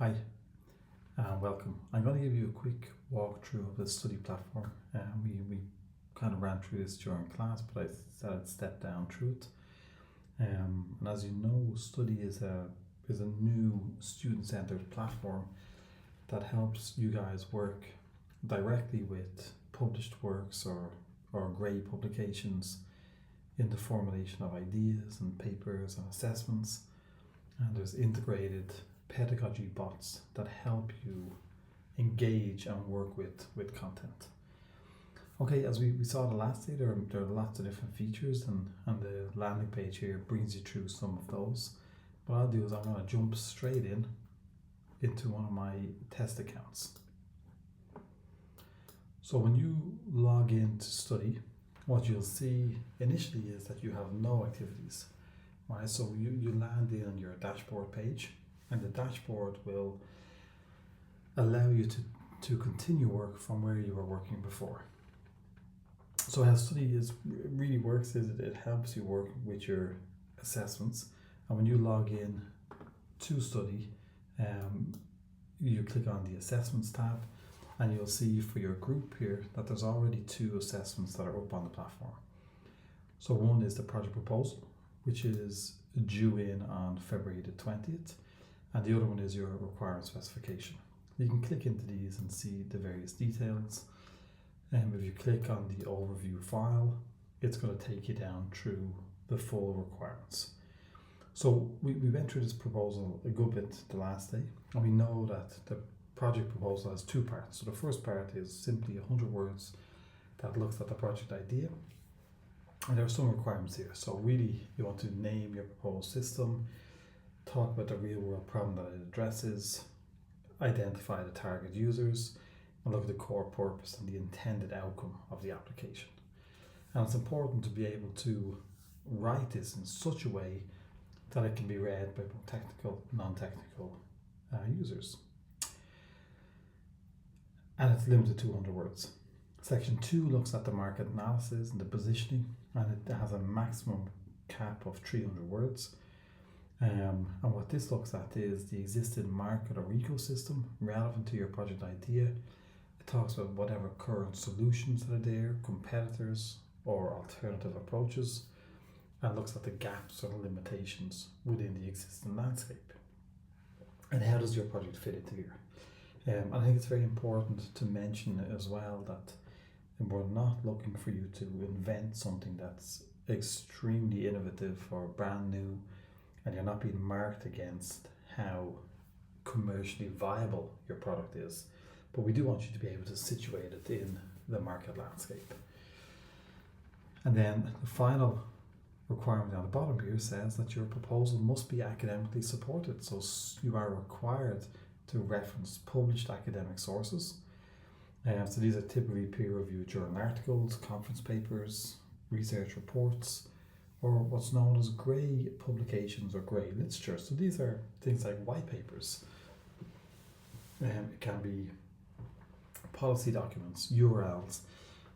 Hi, and welcome. I'm going to give you a quick walkthrough of the study platform. We kind of ran through this during class, but I said I'd step down through it. And as you know, Studi is a new student-centered platform that helps you guys work directly with published works or grade publications in the formulation of ideas and papers and assessments. And there's integrated pedagogy bots that help you engage and work with content. Okay, as we saw the last day, there are lots of different features, and the landing page here brings you through some of those. What I'll do is I'm going to jump straight into one of my test accounts. So when you log in to Studi, what you'll see initially is that you have no activities. Right, so you land in on your dashboard page, and the dashboard will allow you to continue work from where you were working before. So how Studi really works is it helps you work with your assessments, and when you log in to Studi, you click on the assessments tab, and you'll see for your group here that there's already 2 assessments that are up on the platform. So one is the project proposal, which is due in on February the 20th, and the other one is your requirement specification. You can click into these and see the various details, and if you click on the overview file, it's going to take you down through the full requirements. So we went through this proposal a good bit the last day, and we know that the project proposal has 2 parts. So the first part is simply 100 words that looks at the project idea. And there are some requirements here. So really, you want to name your proposed system, talk about the real world problem that it addresses, identify the target users, and look at the core purpose and the intended outcome of the application. And it's important to be able to write this in such a way that it can be read by both technical and non-technical users. And it's limited to 100 words. Section 2 looks at the market analysis and the positioning, and it has a maximum cap of 300 words. And what this looks at is the existing market or ecosystem relevant to your project idea. It talks about whatever current solutions that are there, competitors or alternative approaches, and looks at the gaps or limitations within the existing landscape. And how does your project fit into here? I think it's very important to mention as well that we're not looking for you to invent something that's extremely innovative or brand new, and you're not being marked against how commercially viable your product is. But we do want you to be able to situate it in the market landscape. And then the final requirement on the bottom here says that your proposal must be academically supported. So you are required to reference published academic sources. So these are typically peer-reviewed journal articles, conference papers, research reports, or what's known as grey publications or grey literature. So these are things like white papers. It can be policy documents, URLs.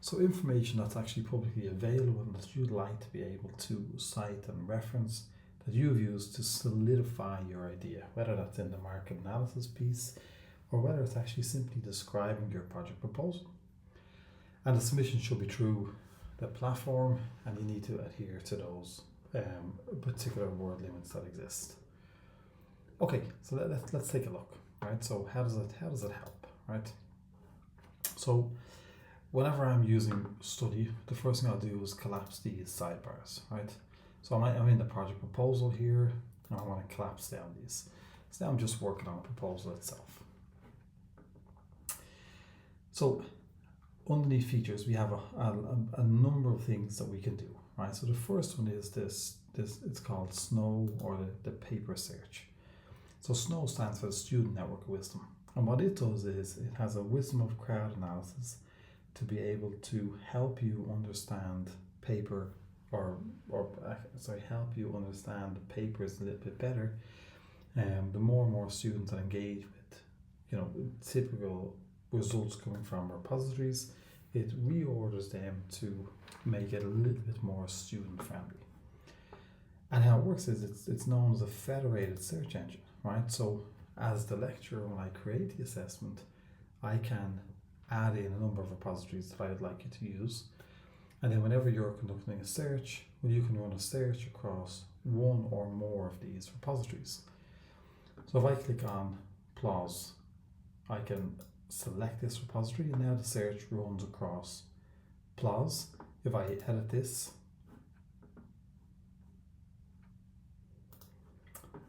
So information that's actually publicly available and that you'd like to be able to cite and reference that you've used to solidify your idea, whether that's in the market analysis piece or whether it's actually simply describing your project proposal. And the submission should be through the platform, and you need to adhere to those particular word limits that exist. Okay, so let's take a look. Right, so how does it help? Right, so whenever I'm using Studi, the first thing I'll do is collapse these sidebars. Right, so I'm in the project proposal here, and I want to collapse down these. So now I'm just working on the proposal itself. So underneath features, we have a number of things that we can do, right? So the first one is this it's called SNOW, or the paper search. So SNOW stands for the Student Network of Wisdom. And what it does is it has a wisdom of crowd analysis to be able to help you understand paper help you understand the papers a little bit better. The more and more students that engage with, typical results coming from repositories, it reorders them to make it a little bit more student friendly. And how it works is it's known as a federated search engine, right? So as the lecturer, when I create the assessment, I can add in a number of repositories that I would like you to use. And then whenever you're conducting a search, well, you can run a search across one or more of these repositories. So if I click on PLOS, I can select this repository, and now the search runs across PLOS. If I edit this,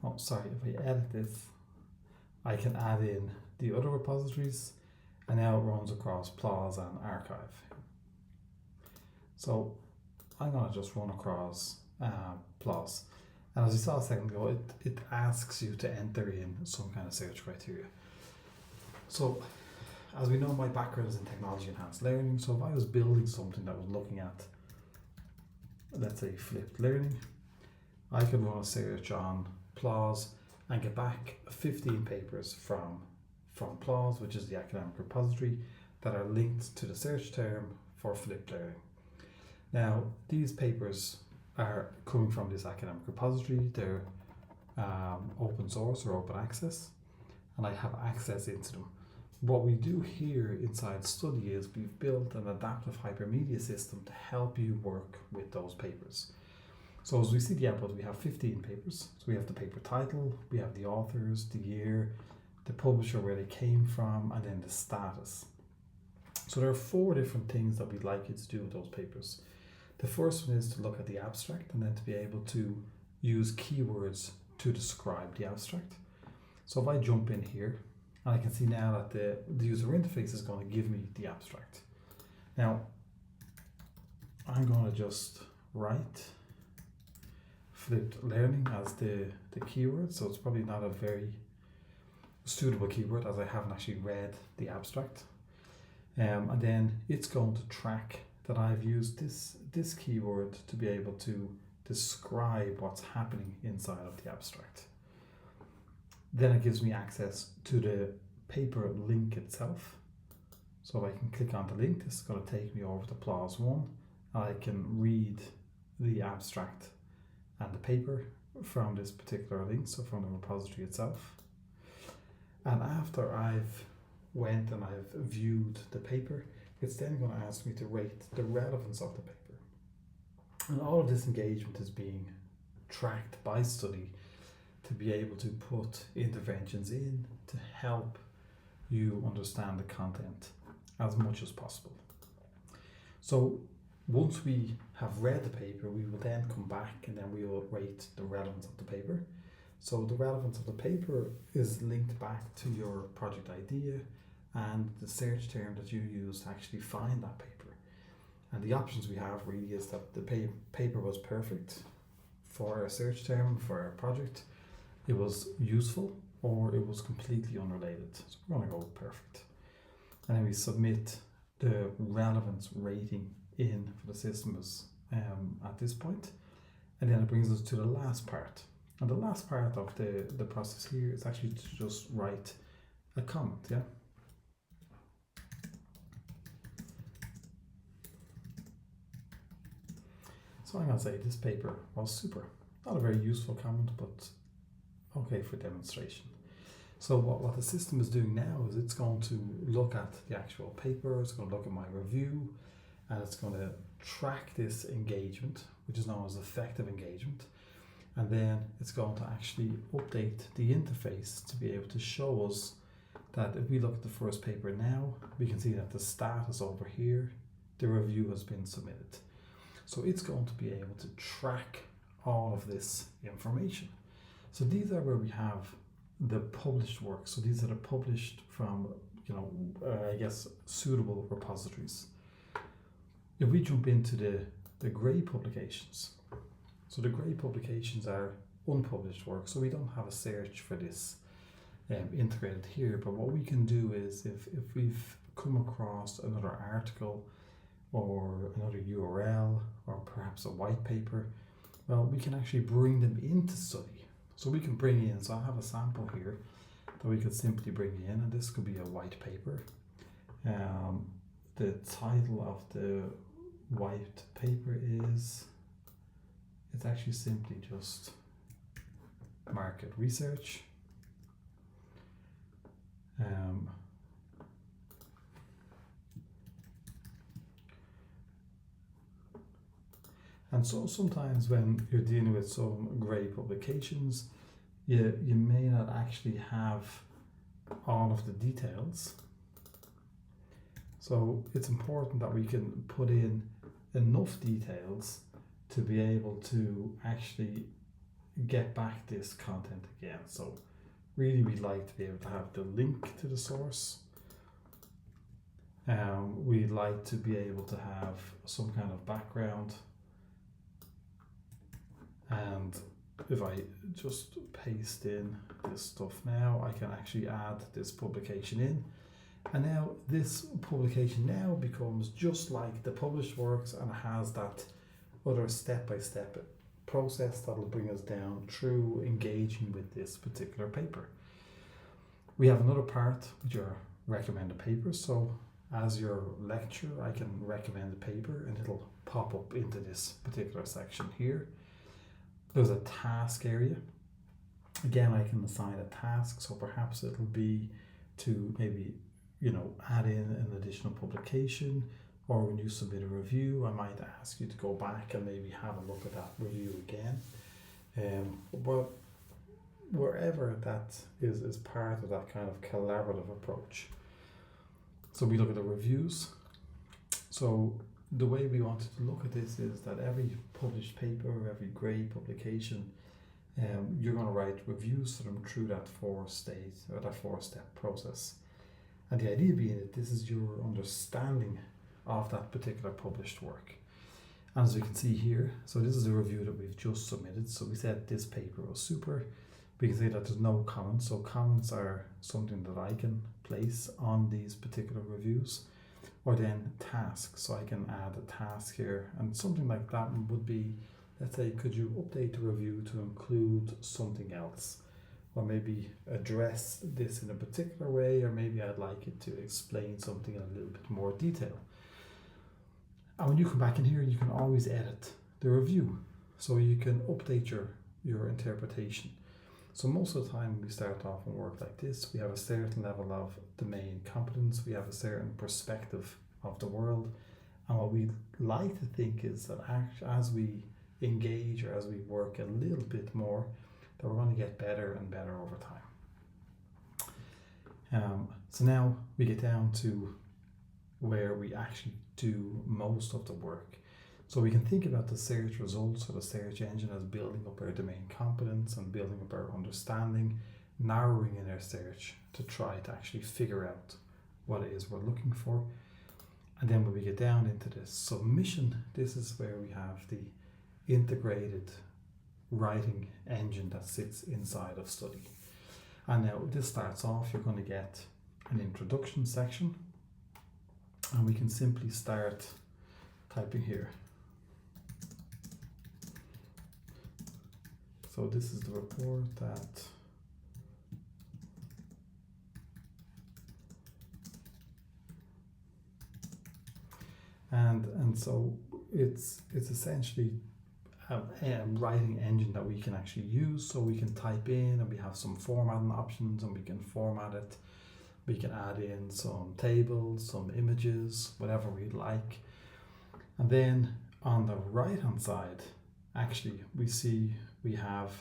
if I edit this, I can add in the other repositories, and now it runs across PLOS and archive. So I'm going to just run across PLOS. And as we saw a second ago, it asks you to enter in some kind of search criteria. So as we know, my background is in technology enhanced learning. So if I was building something that was looking at, let's say, flipped learning, I could run a search on PLOS and get back 15 papers from PLOS, which is the academic repository, that are linked to the search term for flipped learning. Now, these papers are coming from this academic repository. They're open source or open access, and I have access into them. What we do here inside Studi is we've built an adaptive hypermedia system to help you work with those papers. So as we see the output, we have 15 papers. So we have the paper title, we have the authors, the year, the publisher, where they came from, and then the status. So there are 4 different things that we'd like you to do with those papers. The first one is to look at the abstract and then to be able to use keywords to describe the abstract. So if I jump in here, and I can see now that the user interface is going to give me the abstract. Now, I'm going to just write flipped learning as the keyword, so it's probably not a very suitable keyword as I haven't actually read the abstract. And then it's going to track that I've used this keyword to be able to describe what's happening inside of the abstract. Then it gives me access to the paper link itself. So if I can click on the link, this is going to take me over to PLOS 1. I can read the abstract and the paper from this particular link, so from the repository itself. And after I've went and I've viewed the paper, it's then going to ask me to rate the relevance of the paper. And all of this engagement is being tracked by Studi to be able to put interventions in to help you understand the content as much as possible. So once we have read the paper, we will then come back and then we will rate the relevance of the paper. So the relevance of the paper is linked back to your project idea and the search term that you use to actually find that paper. And the options we have really is that the paper was perfect for a search term, for a project, it was useful, or it was completely unrelated. So we're going to go with perfect. And then we submit the relevance rating in for the systems at this point. And then it brings us to the last part. And the last part of the process here is actually to just write a comment, yeah? So I'm going to say this paper was super. Not a very useful comment, but okay for demonstration. So what the system is doing now is it's going to look at the actual paper, it's going to look at my review, and it's going to track this engagement, which is known as effective engagement. And then it's going to actually update the interface to be able to show us that if we look at the first paper now, we can see that the status over here, the review has been submitted. So it's going to be able to track all of this information. So these are where we have the published work. So these are the published from, I guess, suitable repositories. If we jump into the grey publications, so the grey publications are unpublished work, so we don't have a search for this integrated here, but what we can do is if we've come across another article or another URL or perhaps a white paper, well, we can actually bring them into Studi. So we can bring in, so I have a sample here that we could simply bring in, and this could be a white paper. The title of the white paper is, it's actually simply just market research. And so sometimes when you're dealing with some great publications, you may not actually have all of the details. So it's important that we can put in enough details to be able to actually get back this content again. So really we'd like to be able to have the link to the source. We'd like to be able to have some kind of background. And if I just paste in this stuff now, I can actually add this publication in. And now this publication now becomes just like the published works, and it has that other step-by-step process that'll bring us down through engaging with this particular paper. We have another part which are recommended papers. So as your lecturer, I can recommend a paper and it'll pop up into this particular section here. There's a task area. Again, I can assign a task, so perhaps it'll be to maybe, add in an additional publication, or when you submit a review, I might ask you to go back and maybe have a look at that review again. But wherever that is part of that kind of collaborative approach. So we look at the reviews. So the way we wanted to look at this is that every published paper, every grade publication, you're going to write reviews to them through that four-step process. And the idea being that this is your understanding of that particular published work. And as we can see here, so this is a review that we've just submitted. So we said this paper was super. We can say that there's no comments. So comments are something that I can place on these particular reviews. Or then tasks, so I can add a task here, and something like that would be, let's say, could you update the review to include something else, or maybe address this in a particular way, or maybe I'd like it to explain something in a little bit more detail. And when you come back in here, you can always edit the review, so you can update your interpretation. So most of the time we start off and work like this. We have a certain level of domain competence, we have a certain perspective of the world, and what we like to think is that as we engage or as we work a little bit more, that we're going to get better and better over time. So now we get down to where we actually do most of the work. So we can think about the search results or the search engine as building up our domain competence and building up our understanding, narrowing in our search to try to actually figure out what it is we're looking for. And then when we get down into the submission, this is where we have the integrated writing engine that sits inside of Studi. And now this starts off, you're going to get an introduction section, and we can simply start typing here. So this is the report that and so it's essentially a writing engine that we can actually use. So we can type in, and we have some formatting options, and we can format it. We can add in some tables, some images, whatever we'd like. And then on the right hand side, actually we have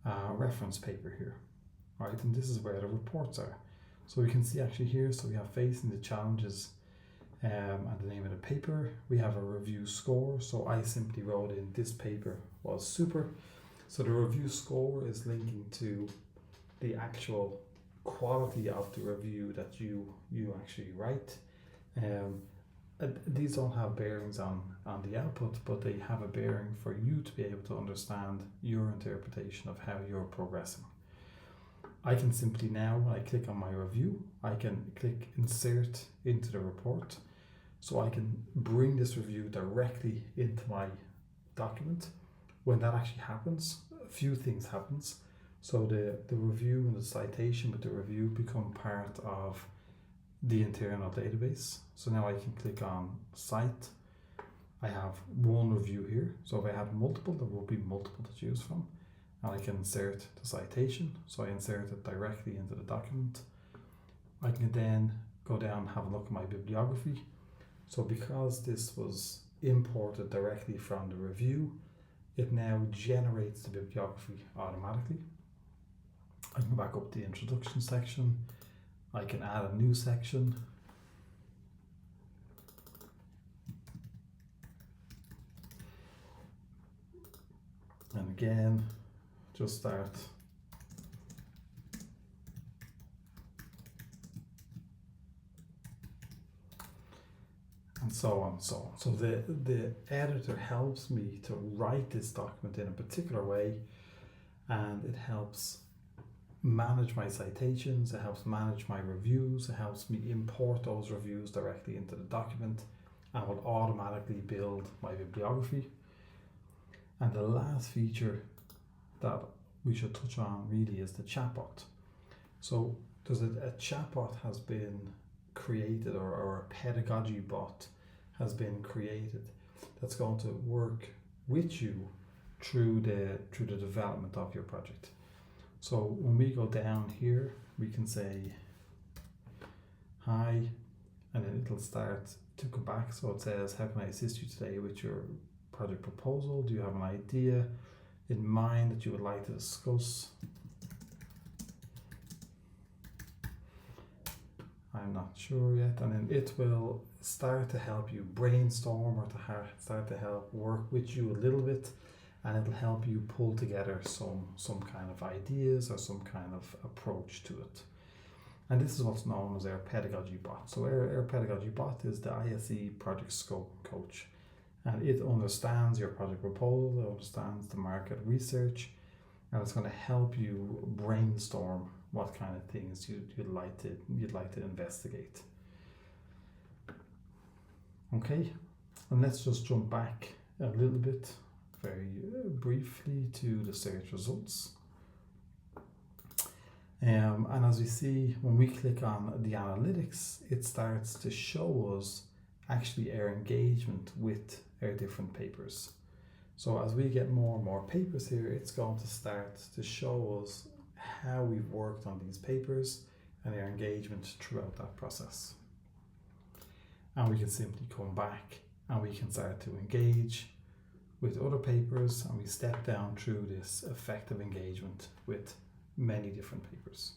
a reference paper here, right? And this is where the reports are. So we can see actually here, so we have facing the challenges and the name of the paper. We have a review score. So I simply wrote in this paper was super. So the review score is linking to the actual quality of the review that you actually write. These don't have bearings on the output, but they have a bearing for you to be able to understand your interpretation of how you're progressing. I can simply now, when I click on my review, I can click insert into the report. So I can bring this review directly into my document. When that actually happens, a few things happens. So the review and the citation with the review become part of the internal database. So now I can click on cite. I have one review here. So if I have multiple, there will be multiple to choose from. And I can insert the citation. So I insert it directly into the document. I can then go down and have a look at my bibliography. So because this was imported directly from the review, it now generates the bibliography automatically. I can go back up to the introduction section. I can add a new section. And again, just start. And so on and so on. So the editor helps me to write this document in a particular way, and it helps manage my citations, it helps manage my reviews, it helps me import those reviews directly into the document, and will automatically build my bibliography. And the last feature that we should touch on really is the chatbot. So there's a chatbot has been created, or a pedagogy bot has been created that's going to work with you through the development of your project. So when we go down here, we can say hi, and then it'll start to come back. So it says, how can I assist you today with your project proposal? Do you have an idea in mind that you would like to discuss? I'm not sure yet. And then it will start to help you brainstorm, or to start to help work with you a little bit, and it'll help you pull together some kind of ideas or some kind of approach to it. And this is what's known as our pedagogy bot. So our pedagogy bot is the ISE project scope coach, and it understands your project proposal, it understands the market research, and it's going to help you brainstorm what kind of things you'd like to investigate. Okay, and let's just jump back a little bit very briefly to the search results. And as we see, when we click on the analytics, it starts to show us actually our engagement with our different papers. So as we get more and more papers here, it's going to start to show us how we've worked on these papers and our engagement throughout that process. And we can simply come back and we can start to engage with other papers, and we step down through this effective engagement with many different papers.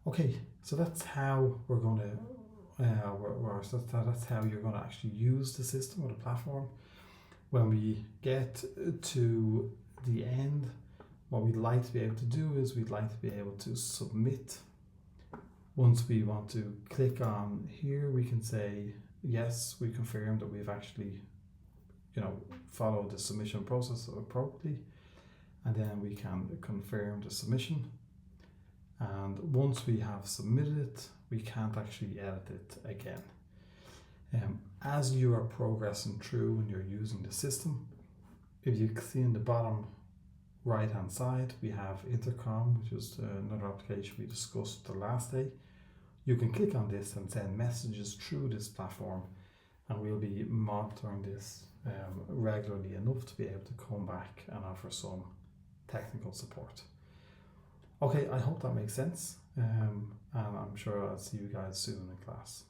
Okay, so that's how we're going to that's how you're going to actually use the system or the platform. When we get to the end, what we'd like to be able to do is we'd like to be able to submit. Once we want to click on here, we can say yes, we confirm that we've actually followed the submission process appropriately, and then we can confirm the submission. And once we have submitted it, we can't actually edit it again. As you are progressing through and you're using the system, if you see in the bottom right hand side, we have Intercom, which is another application we discussed the last day. You can click on this and send messages through this platform, and we'll be monitoring this regularly enough to be able to come back and offer some technical support. Okay, I hope that makes sense, and I'm sure I'll see you guys soon in class.